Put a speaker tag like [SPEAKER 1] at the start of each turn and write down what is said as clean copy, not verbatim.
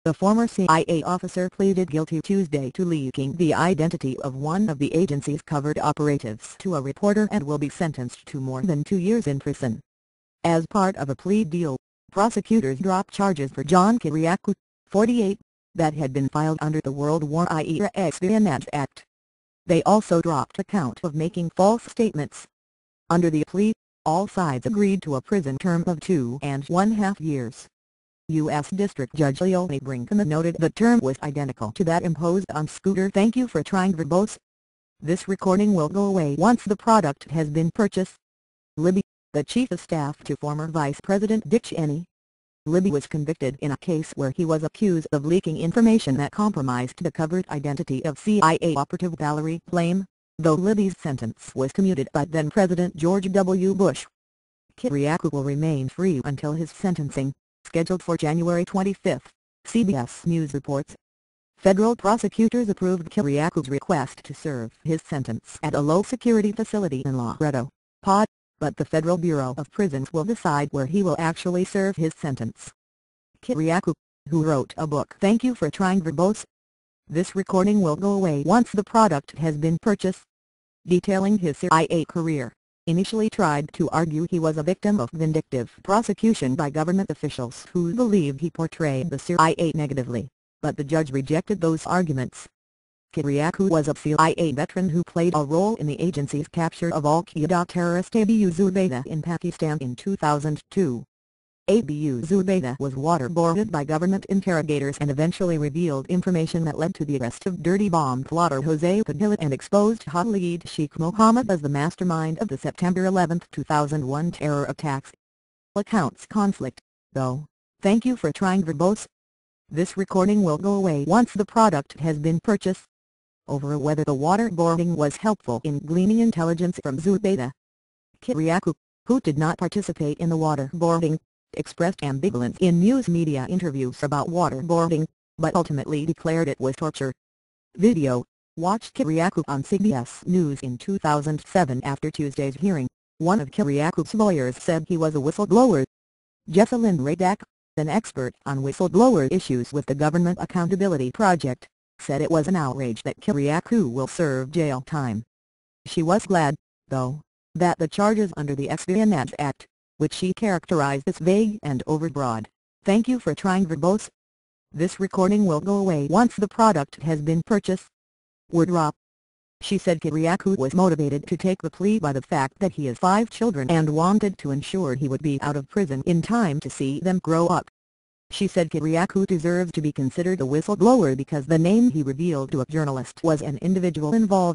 [SPEAKER 1] The former CIA officer pleaded guilty Tuesday to leaking the identity of one of the agency's covert operatives to a reporter and will be sentenced to more than 2 years in prison. As part of a plea deal, prosecutors dropped charges for John Kiriakou, 48, that had been filed under the World War I-era Espionage Act. They also dropped a count of making false statements. Under the plea, all sides agreed to a prison term of 2.5 years. U.S. District Judge Leonie Brinkman noted the term was identical to that imposed on Scooter. Thank you for trying verbose. This recording will go away once the product has been purchased. Libby, the chief of staff to former Vice President Dick Cheney. Libby was convicted in a case where he was accused of leaking information that compromised the covert identity of CIA operative Valerie Plame, though Libby's sentence was commuted by then-President George W. Bush. Kiriakou will remain free until his sentencing, scheduled for January 25, CBS News reports. Federal prosecutors approved Kiriakou's request to serve his sentence at a low-security facility in Laredo, PA, but the Federal Bureau of Prisons will decide where he will actually serve his sentence. Kiriakou, who wrote a book Thank You for Trying Verbose. This recording will go away once the product has been purchased. Detailing his CIA career, initially tried to argue he was a victim of vindictive prosecution by government officials who believed he portrayed the CIA negatively, but the judge rejected those arguments. Kiriakou was a CIA veteran who played a role in the agency's capture of Al-Qaeda terrorist Abu Zubaydah in Pakistan in 2002. Abu Zubaydah was waterboarded by government interrogators and eventually revealed information that led to the arrest of dirty bomb plotter Jose Padilla and exposed Khalid Sheikh Mohammed as the mastermind of the September 11, 2001 terror attacks. Accounts conflict, though. Thank you for trying verbose. This recording will go away once the product has been purchased. Over whether the waterboarding was helpful in gleaning intelligence from Zubaydah. Kiriakou, who did not participate in the waterboarding, expressed ambivalence in news media interviews about waterboarding, but ultimately declared it was torture. Video, watched Kiriakou on CBS News in 2007. After Tuesday's hearing, one of Kiriakou's lawyers said he was a whistleblower. Jessalyn Radack, an expert on whistleblower issues with the Government Accountability Project, said it was an outrage that Kiriakou will serve jail time. She was glad, though, that the charges under the Espionage Act, which she characterized as vague and overbroad, thank you for trying verbose. This recording will go away once the product has been purchased. Word drop. She said Kiriakou was motivated to take the plea by the fact that he has 5 children and wanted to ensure he would be out of prison in time to see them grow up. She said Kiriakou deserves to be considered a whistleblower because the name he revealed to a journalist was an individual involved